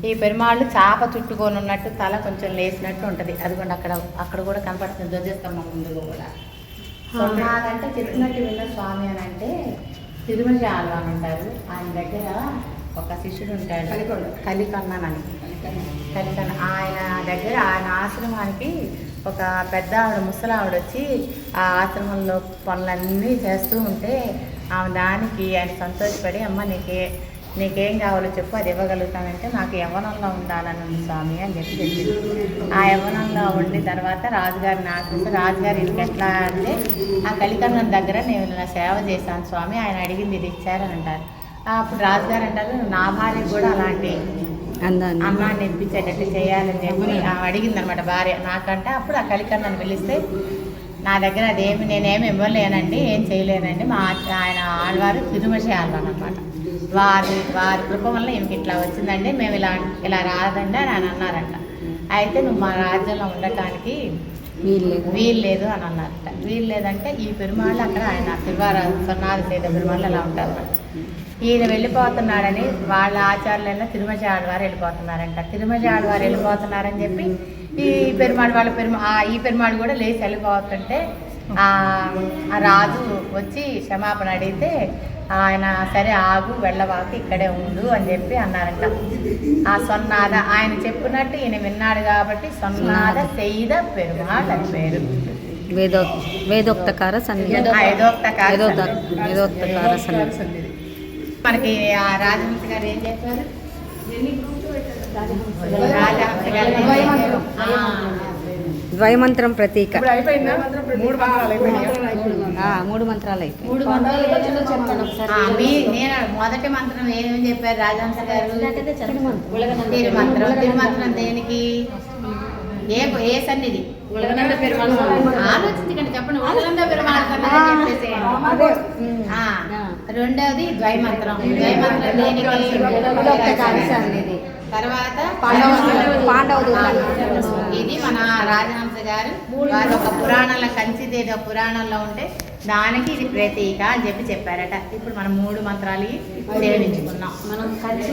ఈ పెరుమాళ్ళు చాప చుట్టుకొని ఉన్నట్టు తల కొంచెం లేచినట్టు ఉంటుంది. అదిగోండి అక్కడ అక్కడ కూడా కనపడుతుంది ధ్వజస్తంభం ముందు కూడా. నాకంటే చెప్పినట్టు విన్న స్వామి అని అంటే తిరుమల ఆల్వాన్ ఉంటారు. ఆయన దగ్గర ఒక శిష్యుడు ఉంటాడు, కలికన్నని. కలికన్న ఆయన దగ్గర ఆయన ఆశ్రమానికి ఒక పెద్ద ఆవిడ ముసలావిడ వచ్చి ఆ ఆశ్రమంలో పనులన్నీ చేస్తూ ఉంటే ఆమె దానికి ఆయన సంతోషపడి, అమ్మ నీకేం కావాలో చెప్పు, అది ఇవ్వగలుగుతానంటే నాకు యవ్వనంలో ఉండాలని ఉంది స్వామి అని చెప్పి చెప్పింది. ఆ యవ్వనంలో ఉండి తర్వాత రాజుగారిని ఆశ్రయిస్తే రాజుగారి ఇంటికి ఎట్లా అంటే ఆ కలికన్నం దగ్గర నేను నా సేవ చేశాను స్వామి, ఆయన అడిగింది ఇది ఇచ్చారని అంటారు. అప్పుడు రాజుగారు అంటారు, నా భార్య కూడా అలాంటి అన్నాన్ని ఇప్పించేటట్టు చేయాలని చెప్పి అడిగింది అనమాట భార్య నాకంటే. అప్పుడు ఆ కలికన్నాన్ని పిలిస్తే నా దగ్గర అదేమి నేనేమి ఇవ్వలేనండి, ఏం చేయలేనండి, మా ఆయన ఆడవారు తిరుమల ఆడవారు అనమాట. వారి కృప వల్ల ఈమెకి ఇట్లా వచ్చిందండి, మేము ఇలా రాదండి అని ఆయన అన్నారంట. అయితే నువ్వు మా రాజ్యంలో ఉండటానికి వీల్లేదు అని అన్నారట. వీల్లేదంటే ఈ పెరుమాళ్ళు అక్కడ ఆయన సొన్నాది సేద పెరుమాళ్ళు అలా ఉంటారన్నమాట. ఈయన వెళ్ళిపోతున్నాడని వాళ్ళ ఆచార్యులైనా తిరుమల ఆడవారు వెళ్ళిపోతున్నారంట. తిరుమల ఆడవారు వెళ్ళిపోతున్నారని చెప్పి ఈ పెరుమాడు కూడా లేచి వెళ్ళిపోతుంటే ఆ రాజు వచ్చి క్షమాపణ అడిగితే ఆయన సరే ఆగు, వెళ్ళవాకు, ఇక్కడే ఉండు అని చెప్పి అన్నారంట. ఆ సొన్నాద ఆయన చెప్పినట్టు ఈయన విన్నాడు కాబట్టి సొన్నాద సెయ్ద పెరుమాళ్ అని పేరు. వేదోక్తకార సన్నిధి. మనకి ఆ రాజహంస గారు ఏం చెప్పారు? రాజహంస గారు ద్వైమంత్రం ప్రతీక. 3 మంత్రాలు అయిపోయి. నేను మొదటి మంత్రం ఏమేమి చెప్పారు రాజహంస గారు? తిరుమంత్రం దేనికి? ఏ సన్నిధి? ఆలోచించకండి, చెప్పండి. ఉలగనంద పెరుమాళ్ సన్నిధి చెప్పేసి. రెండవది ద్వైమంత్రం. ద్వైమంత్రం దేనికి? తర్వాత ఇది మన రాజహంస గారు వారు ఒక పురాణంలో కంచిదేదో పురాణంలో ఉంటే దానికి ఇది ప్రతీక అని చెప్పి చెప్పారట. ఇప్పుడు మనం 3 మంత్రాలు సేవించుకున్నాం. మనం కంచి